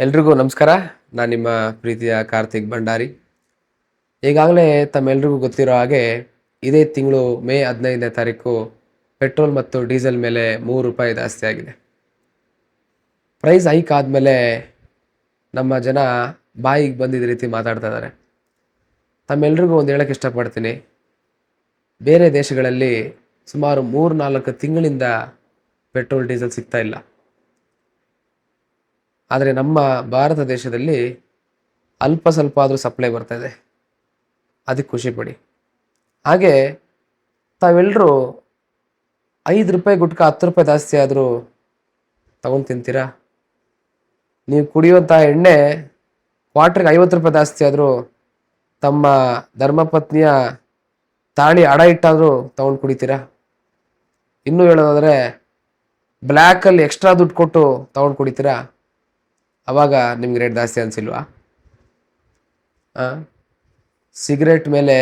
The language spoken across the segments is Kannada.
ಎಲ್ರಿಗೂ ನಮಸ್ಕಾರ. ನಾನು ನಿಮ್ಮ ಪ್ರೀತಿಯ ಕಾರ್ತಿಕ್ ಭಂಡಾರಿ. ಈಗಾಗಲೇ ತಮ್ಮೆಲ್ರಿಗೂ ಗೊತ್ತಿರೋ ಹಾಗೆ ಇದೇ ತಿಂಗಳು ಮೇ 15ನೇ ತಾರೀಕು ಪೆಟ್ರೋಲ್ ಮತ್ತು ಡೀಸೆಲ್ ಮೇಲೆ ₹3 ಜಾಸ್ತಿ ಆಗಿದೆ. ಪ್ರೈಸ್ ಹೈಕ್ ಆದಮೇಲೆ ನಮ್ಮ ಜನ ಬಾಯಿಗೆ ಬಂದಿದ್ದ ರೀತಿ ಮಾತಾಡ್ತಾ ಇದ್ದಾರೆ. ತಮ್ಮೆಲ್ರಿಗೂ ಒಂದು ಹೇಳೋಕ್ಕೆ ಇಷ್ಟಪಡ್ತೀನಿ, ಬೇರೆ ದೇಶಗಳಲ್ಲಿ ಸುಮಾರು 3-4 ತಿಂಗಳಿಂದ ಪೆಟ್ರೋಲ್ ಡೀಸೆಲ್ ಸಿಗ್ತಾ ಇಲ್ಲ. ಆದರೆ ನಮ್ಮ ಭಾರತ ದೇಶದಲ್ಲಿ ಅಲ್ಪ ಸ್ವಲ್ಪ ಆದರೂ ಸಪ್ಲೈ ಬರ್ತಾ ಇದೆ. ಅದಕ್ಕೆ ಖುಷಿ ಪಡಿ. ಹಾಗೆ ತಾವೆಲ್ಲರೂ ₹5 ಗುಟ್ಕ ₹10 ಜಾಸ್ತಿ ಆದರೂ ತಗೊಂಡು ತಿಂತೀರಾ? ನೀವು ಕುಡಿಯುವಂಥ ಎಣ್ಣೆ ಕ್ವಾರ್ಟ್ರಿಗೆ ₹50 ಜಾಸ್ತಿ ಆದರೂ ತಮ್ಮ ಧರ್ಮಪತ್ನಿಯ ತಾಳಿ ಅಡ ಇಟ್ಟಾದರೂ ತಗೊಂಡು ಕುಡಿತೀರಾ? ಇನ್ನೂ ಹೇಳೋದಾದರೆ ಬ್ಲ್ಯಾಕಲ್ಲಿ ಎಕ್ಸ್ಟ್ರಾ ದುಡ್ಡು ಕೊಟ್ಟು ತಗೊಂಡು ಕುಡಿತೀರಾ? ಆವಾಗ ನಿಮ್ಗೆ ರೇಟ್ ಜಾಸ್ತಿ ಅನಿಸಿಲ್ವಾ? ಸಿಗರೇಟ್ ಮೇಲೆ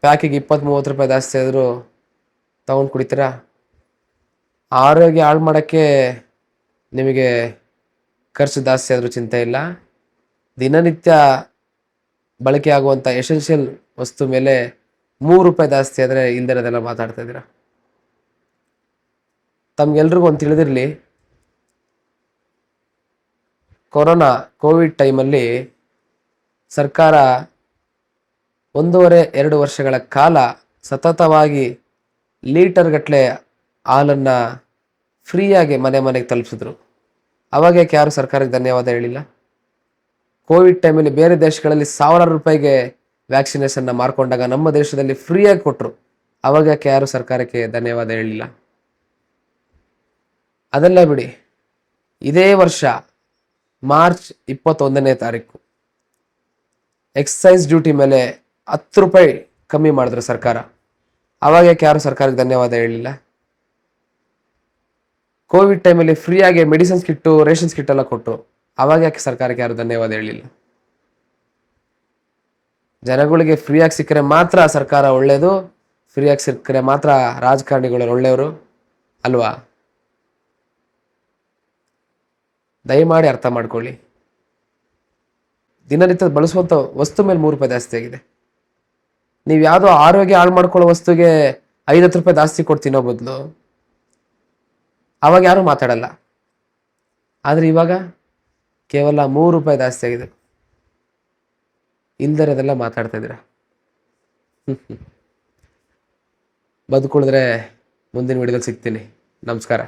ಪ್ಯಾಕಿಗೆ ₹20-30 ಜಾಸ್ತಿ ಆದರೂ ತಗೊಂಡು ಕುಡಿತೀರಾ? ಆರೋಗ್ಯ ಹಾಳು ಮಾಡೋಕ್ಕೆ ನಿಮಗೆ ಖರ್ಚು ಜಾಸ್ತಿ ಆದರೂ ಚಿಂತೆ ಇಲ್ಲ. ದಿನನಿತ್ಯ ಬಳಕೆ ಆಗುವಂಥ ಎಸೆನ್ಷಿಯಲ್ ವಸ್ತು ಮೇಲೆ ₹3 ಜಾಸ್ತಿ ಆದರೆ ಇಲ್ದಿರೋದೆಲ್ಲ ಮಾತಾಡ್ತಾ ಇದ್ದೀರಾ. ತಮ್ಗೆಲ್ರಿಗೂ ಒಂದು ತಿಳಿದಿರಲಿ, ಕೋವಿಡ್ ಟೈಮಲ್ಲಿ ಸರ್ಕಾರ 1.5-2 ವರ್ಷಗಳ ಕಾಲ ಸತತವಾಗಿ ಲೀಟರ್ಗಟ್ಟಲೆ ಹಾಲನ್ನು ಫ್ರೀಯಾಗಿ ಮನೆ ಮನೆಗೆ ತಲುಪಿಸಿದ್ರು. ಅವಾಗ ಯಾರು ಸರ್ಕಾರಕ್ಕೆ ಧನ್ಯವಾದ ಹೇಳಿಲ್ಲ? ಕೋವಿಡ್ ಟೈಮಲ್ಲಿ ಬೇರೆ ದೇಶಗಳಲ್ಲಿ ₹1,000 ವ್ಯಾಕ್ಸಿನೇಷನ್ನ ಮಾರ್ಕೊಂಡಾಗ ನಮ್ಮ ದೇಶದಲ್ಲಿ ಫ್ರೀಯಾಗಿ ಕೊಟ್ಟರು. ಅವಾಗ ಯಾರು ಸರ್ಕಾರಕ್ಕೆ ಧನ್ಯವಾದ ಹೇಳಿಲ್ಲ? ಅದೆಲ್ಲ ಬಿಡಿ, ಇದೇ ವರ್ಷ ಮಾರ್ಚ್ 21ನೇ ತಾರೀಕು ಎಕ್ಸೈಸ್ ಡ್ಯೂಟಿ ಮೇಲೆ ₹10 ಕಮ್ಮಿ ಮಾಡಿದ್ರು ಸರ್ಕಾರ. ಅವಾಗ ಯಾರು ಸರ್ಕಾರಕ್ಕೆ ಧನ್ಯವಾದ ಹೇಳಿಲ್ಲ? ಕೋವಿಡ್ ಟೈಮಲ್ಲಿ ಫ್ರೀಯಾಗಿ ಮೆಡಿಸಿನ್ಸ್ ಕಿಟ್ಟು, ರೇಷನ್ಸ್ ಕಿಟ್ ಎಲ್ಲ ಕೊಟ್ಟರು. ಅವಾಗ ಯಾಕೆ ಸರ್ಕಾರಕ್ಕೆ ಯಾರು ಧನ್ಯವಾದ ಹೇಳಿಲ್ಲ? ಜನಗಳಿಗೆ ಫ್ರೀಯಾಗಿ ಸಿಕ್ಕರೆ ಮಾತ್ರ ಸರ್ಕಾರ ಒಳ್ಳೆಯದು, ಫ್ರೀಯಾಗಿ ಸಿಕ್ಕರೆ ಮಾತ್ರ ರಾಜಕಾರಣಿಗಳು ಒಳ್ಳೆಯವರು ಅಲ್ವಾ? ದಯಮಾಡಿ ಅರ್ಥ ಮಾಡ್ಕೊಳ್ಳಿ. ದಿನನಿತ್ಯ ಬಳಸುವಂಥ ವಸ್ತು ಮೇಲೆ ₹3 ಜಾಸ್ತಿ ಆಗಿದೆ. ನೀವು ಯಾವುದೋ ಆರೋಗ್ಯ ಹಾಳು ಮಾಡ್ಕೊಳ್ಳೋ ವಸ್ತುಗೆ ₹50 ಜಾಸ್ತಿ ಕೊಟ್ಟು ತಿನ್ನೋ ಬದಲು ಅವಾಗ ಯಾರೂ ಮಾತಾಡಲ್ಲ. ಆದರೆ ಇವಾಗ ಕೇವಲ ₹3 ಜಾಸ್ತಿ ಆಗಿದೆ. ಇಲ್ದಿರೋದೆಲ್ಲ ಮಾತಾಡ್ತಾ ಇದ್ದೀರಾ. ಬದುಕುಳಿದ್ರೆ ಮುಂದಿನ ವಿಡಿಯೋದಲ್ಲಿ ಸಿಗ್ತೀನಿ. ನಮಸ್ಕಾರ.